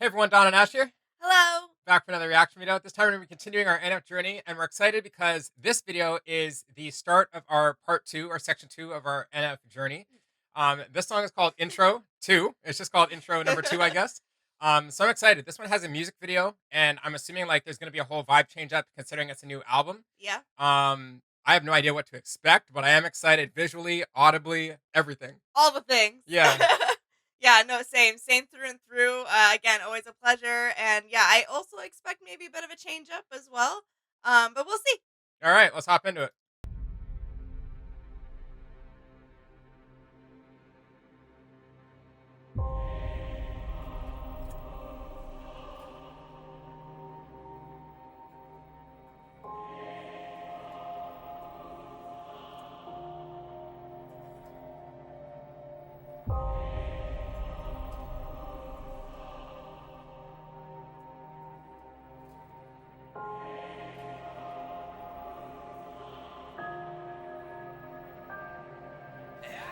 Hey everyone, Don and Ash here, Hello. back for another reaction video. This time we're going to be continuing our NF journey, and we're excited because this video is the start of our part two, or section two of our NF journey. This song is called Intro 2. It's just called Intro number 2, I guess. So I'm excited. This one has a music video, and I'm assuming like there's going to be a whole vibe change up considering it's a new album. Yeah, I have no idea what to expect, but I am excited visually, audibly, everything. all the things. Yeah. Yeah, no, same through and through. Again, always a pleasure, and yeah, I also expect maybe a bit of a change up as well. But we'll see. All right, let's hop into it.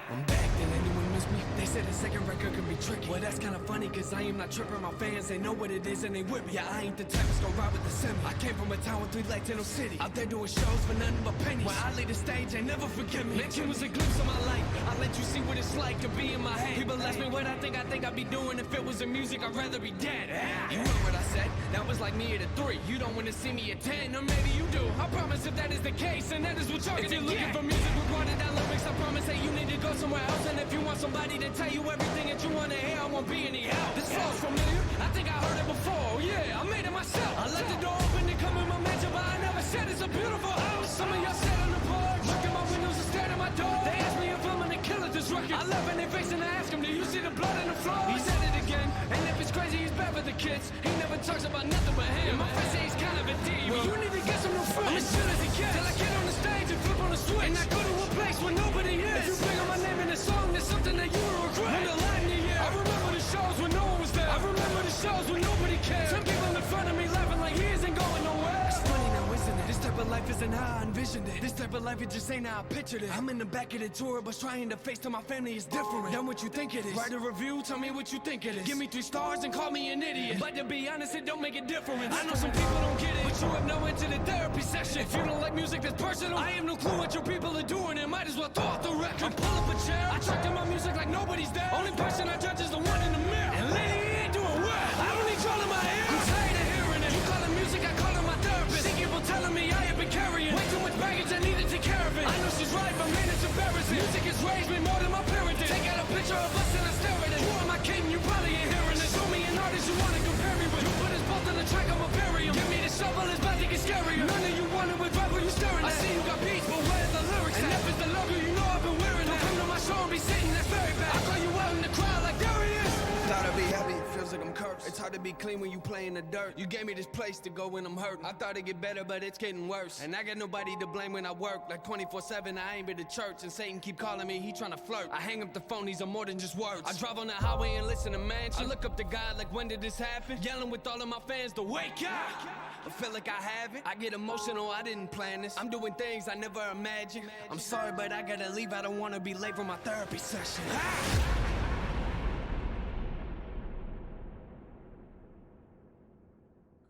I'm back, did anyone miss me? They said the second record can be tricky. Well, that's kinda funny, cause I am not tripping. My fans, they know what it is and they with me. Yeah, I ain't the type that's gonna ride with the semi. I came from a town with 3 lights in no city. Out there doing shows for nothing but pennies. When I leave the stage, they never forgive me. Mention was a glimpse of my life. I'll let you see what it's like to be in my head. People ask me what I think I'd be doing if it was in music. I'd rather be dead. You heard what I said? That was like me at a 3. You don't wanna see me at 10, or maybe you do. I promise if that is the case, and that is what you're gonna get. If you're looking for music with watered down lyrics, I promise that you need to go somewhere else. And if you want somebody to tell you everything that you wanna hear, I won't be any help. This flow's familiar, I think I heard it before. Yeah, I made it myself. I left the door open to come in my mansion, but I never said it's a beautiful house. Some of y'all sat on the porch, looked at my windows and stared at my door. They asked me if I'm gonna kill it this record. I laugh in their face and I ask him, do you see the blood in the floor? He said it again, and if it's crazy, he's bad for the kids. He never talks about nothing but him. My friends say he's kind of a diva. Well, you need to get some new friends. I'm as chill as he gets till I get on the stage and flip on the switch. And I go to a place where nobody is. If you bring on my name in the song, there's something that you will regret. When the lightning, yeah. I remember the shows when no one was there. I remember the shows when nobody cared. Some people in front of me laughing like he isn't going nowhere. It's funny now, isn't it? This type of life isn't how I envisioned it. This type of life, it just ain't how I pictured it. I'm in the back of the tour, but trying to face to my family is different than what you think it is. Write a review, tell me what you think it is. Give me 3 stars and call me an idiot. But to be honest, it don't make a difference. I know some people don't get it, but you have no into the therapy session. If you don't like music that's personal, I have no clue what your people are doing, and might as well throw out the record. I pull up a chair, I track to my music like nobody's there. Only person I judge is the one in the mirror. And lady, he ain't doing well. I don't need y'all in my ear. I'm tired of hearing it. You call it music, I call it my therapist. See people telling me I have been carrying way too much baggage, I need to take care of it. I know she's right, but man, it's embarrassing. Music has raised me more than my parents did. Take out a picture of us and I stare at it. Who am I kidding? You probably ain't hearing it. Show me an artist you wanna compare me with. You put us both on the track, I'ma bury him. Give me the shovel, it's about to get scarier. None of you want it with rapper, you staring at. I see you got beats, but where's the lyrics? And if it's the logo, you know I've been wearing that. Don't come to my show and be sitting, that's very bad. I call you out in the crowd like there he is. Thought I'd be happy, it feels like I'm cursed. It's hard to be clean when you play in the dirt. You gave me this place to go when I'm hurt. I thought it'd get better, but it's getting worse. And I got nobody to blame when I work. Like 24/7, I ain't been to church. And Satan keep calling me, he tryna flirt. I hang up the phone, these are more than just words. I drive on the highway and listen to mansion. I look up to God like, when did this happen? Yelling with all of my fans to wake up. I feel like I have it. I get emotional, I didn't plan this. I'm doing things I never imagined. I'm sorry, but I gotta leave. I don't wanna be late for my therapy session.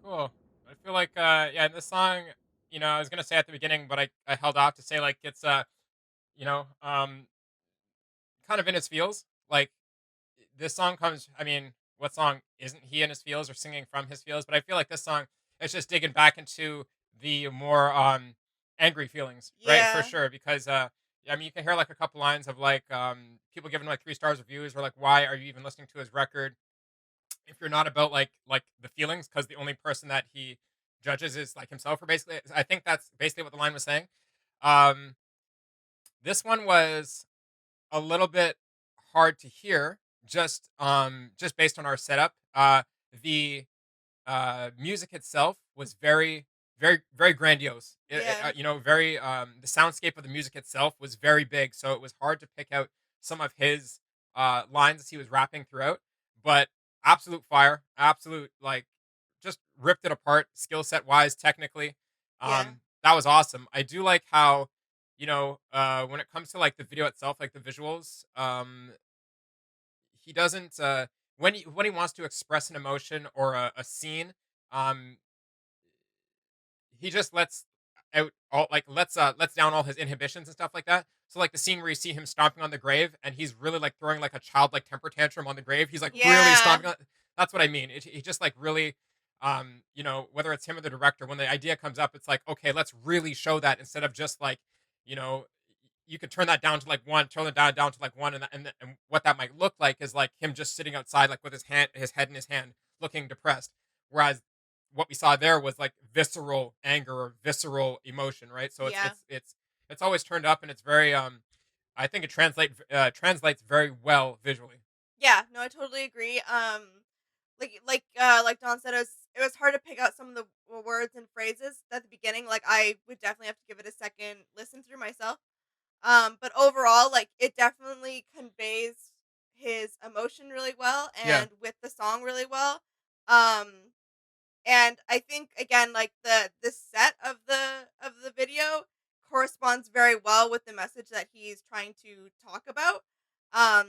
Cool. I feel like, yeah, this song, I was gonna say at the beginning, but I held off to say like it's, you know, um, kind of in his feels. Like this song comes. I mean, what song isn't he in his feels or singing from his feels? But I feel like this song is just digging back into the more angry feelings, right? For Yeah, sure. Because I mean, you can hear like a couple lines of like people giving like 3 stars reviews, or like, why are you even listening to his record if you're not about like the feelings, because the only person that he judges is like himself, or basically I think that's basically what the line was saying. um this one was a little bit hard to hear, just based on our setup. The music itself was very grandiose. yeah, Very, the soundscape of the music itself was very big, so it was hard to pick out some of his lines as he was rapping throughout. But absolute fire, absolute, like, just ripped it apart, skill set wise, technically. yeah, That was awesome. I do like how, when it comes to like the video itself, like the visuals, he doesn't. when he wants to express an emotion or a scene, um, he just lets out all like lets down all his inhibitions and stuff like that. So like the scene where you see him stomping on the grave and he's really like throwing like a childlike temper tantrum on the grave. He's like really Yeah. stomping on. That's what I mean. He just like really, whether it's him or the director, when the idea comes up, it's like okay, let's really show that instead of just like, you know, you could turn that down to like one, turn it down to like one, and what that might look like is like him just sitting outside like with his head in his hand, looking depressed. Whereas what we saw there was like visceral anger or visceral emotion, right? So Yeah. it's always turned up, and it's very I think it translates very well visually. Yeah, no, I totally agree. Like Don said, it was hard to pick out some of the words and phrases at the beginning. Like I would definitely have to give it a second listen through myself. But overall, like it definitely conveys his emotion really well Yeah, and with the song really well. Um, and I think again, like the set of the video corresponds very well with the message that he's trying to talk about. Um,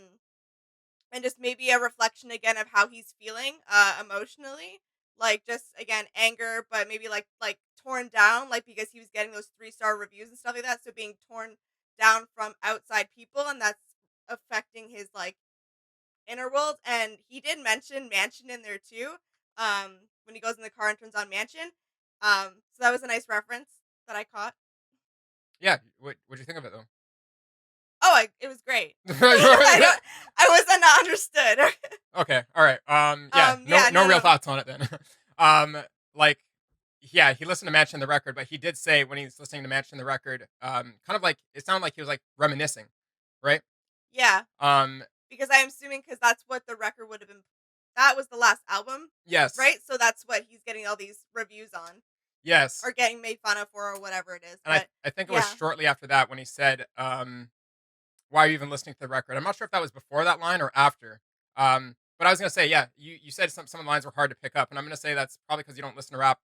and just maybe a reflection again of how he's feeling emotionally, like just again anger, but maybe like torn down, like because he was getting those 3-star reviews and stuff like that, so being torn down from outside people, and that's affecting his like inner world. And he did mention mansion in there too, when he goes in the car and turns on mansion. So that was a nice reference that I caught. yeah. What do you think of it though? Oh, it was great. I don't, I was not understood. Okay, all right. Yeah, Yeah, no no, real no. thoughts on it then. um, like, yeah, he listened to Mansion the record, but he did say when he's listening to Mansion the record, kind of like it sounded like he was like reminiscing, right? Yeah. Um, Because I'm assuming because that's what the record would have been. That was the last album, yes, right? So that's what he's getting all these reviews on yes, or getting made fun of for or whatever it is. and But I think it was yeah, shortly after that when he said, "Why are you even listening to the record?" I'm not sure if that was before that line or after. But I was gonna say, yeah, you said some of the lines were hard to pick up, and I'm gonna say that's probably because you don't listen to rap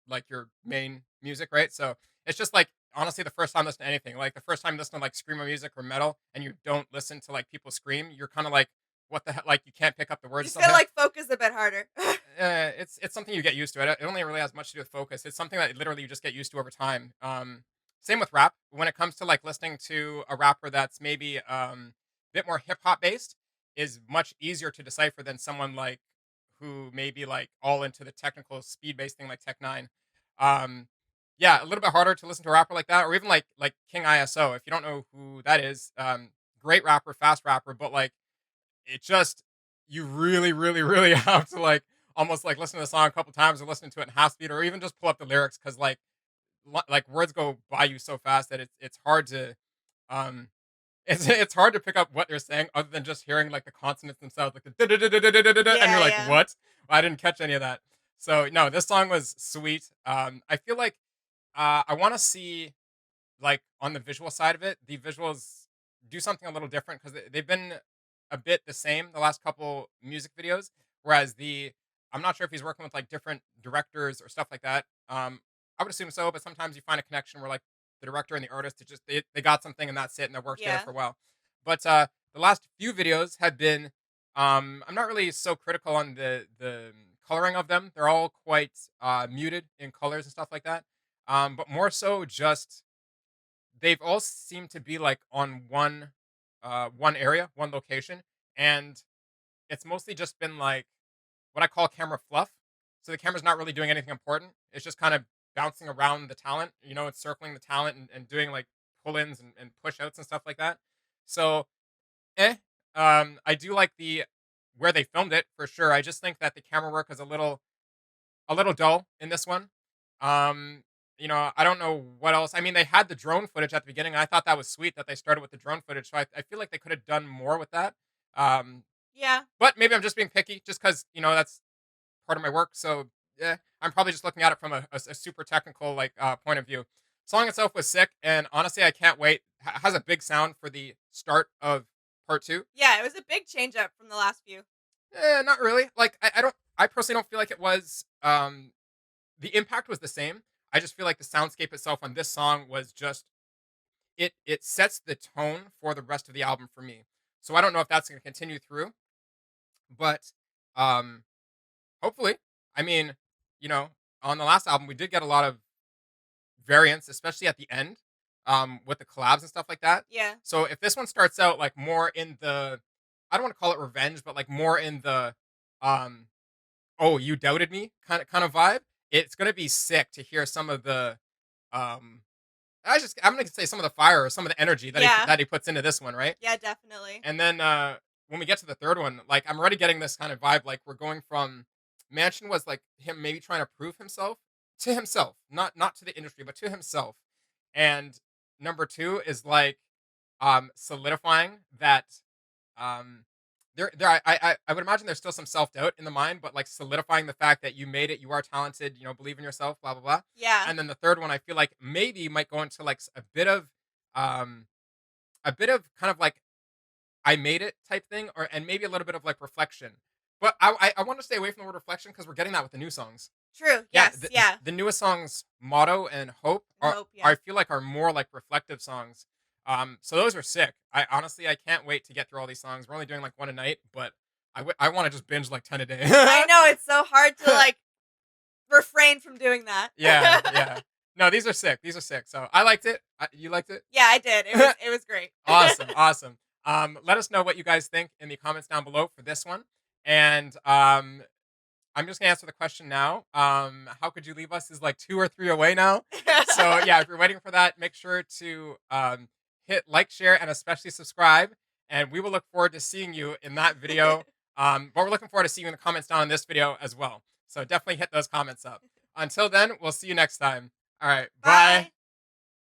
like your main music, right? So it's just like honestly, the first time listening to anything, like the first time listening to like screamo music or metal, and you don't listen to like people scream, you're kind of like, what the hell? Like you can't pick up the you words. just Something gotta like like focus a bit harder. it's something you get used to. It only really has much to do with focus. It's something that literally you just get used to over time. Same with rap. When it comes to like listening to a rapper that's maybe a bit more hip hop based, is much easier to decipher than someone like who may be like all into the technical speed based thing like Tech Nine. Um, yeah, a little bit harder to listen to a rapper like that, or even like King ISO. If you don't know who that is, great rapper, fast rapper, but like it just you really, really, really have to like almost like listen to the song a couple times or listen to it in half speed or even just pull up the lyrics because like words go by you so fast that it's hard to um it's hard to pick up what they're saying other than just hearing like the consonants themselves like the and you're Yeah, like yeah. what. I didn't catch any of that. So no, this song was sweet. I feel like I want to see like on the visual side of it, the visuals do something a little different because they've been a bit the same the last couple music videos. Whereas I'm not sure if he's working with like different directors or stuff like that. I would assume so, but sometimes you find a connection where like the director and the artist, they got something and that's it, and that works together Yeah. for a while. But the last few videos have been, I'm not really so critical on the coloring of them. They're all quite muted in colors and stuff like that. But more so just they've all seemed to be like on one area, one location, and it's mostly just been like what I call camera fluff. So the camera's not really doing anything important. It's just kind of bouncing around the talent. You know, it's circling the talent and doing like pull-ins and push-outs and stuff like that. So, eh. I do like the where they filmed it for sure. I just think that the camera work is a little dull in this one. Um, I don't know what else. I mean, they had the drone footage at the beginning. I thought that was sweet that they started with the drone footage. So I feel like they could have done more with that. Um, Yeah. but maybe I'm just being picky, just because that's part of my work. So yeah, I'm probably just looking at it from a super technical like point of view. Song itself was sick, and honestly, I can't wait. Has a big sound for the start of part two. Yeah, it was a big change up from the last few. Not really. Like I don't. I personally don't feel like it was. The impact was the same. I just feel like the soundscape itself on this song was just it sets the tone for the rest of the album for me. So I don't know if that's going to continue through. But um, hopefully, I mean, you know, on the last album we did get a lot of variants, especially at the end, with the collabs and stuff like that. Yeah. So if this one starts out like more in the, I don't want to call it revenge, but like more in the, um, oh, you doubted me kind of vibe. It's gonna be sick to hear some of the, um, I'm gonna say some of the fire or some of the energy Yeah. that he puts into this one, right? Yeah, definitely. And then when we get to the third one, like I'm already getting this kind of vibe. Like we're going from Mansion was like him maybe trying to prove himself to himself, not to the industry, but to himself. And number two is like solidifying that um I would imagine there's still some self doubt in the mind, but like solidifying the fact that you made it, you are talented, you know, believe in yourself, blah blah blah. Yeah. And then the third one, I feel like maybe might go into like um a bit of kind of like I made it type thing, or and maybe a little bit of like reflection. But I want to stay away from the word reflection because we're getting that with the new songs. True. Yeah, Yes. Yeah. the newest songs, Motto and Hope, And are Hope, yeah. I feel like are more like reflective songs. So those are sick. I honestly I can't wait to get through all these songs. We're only doing like one a night, but I want to just binge like 10 a day. I know it's so hard to like refrain from doing that. Yeah, yeah. No, these are sick. These are sick. So I liked it. You liked it? Yeah, I did. It was great. Awesome, awesome. Let us know what you guys think in the comments down below for this one. And I'm just gonna answer the question now. How could you leave us is like 2 or 3 away now. So yeah, if you're waiting for that, make sure to hit like, share, and especially subscribe. And we will look forward to seeing you in that video. But we're looking forward to seeing you in the comments down on this video as well. So definitely hit those comments up. Until then, we'll see you next time. All right, bye. Bye.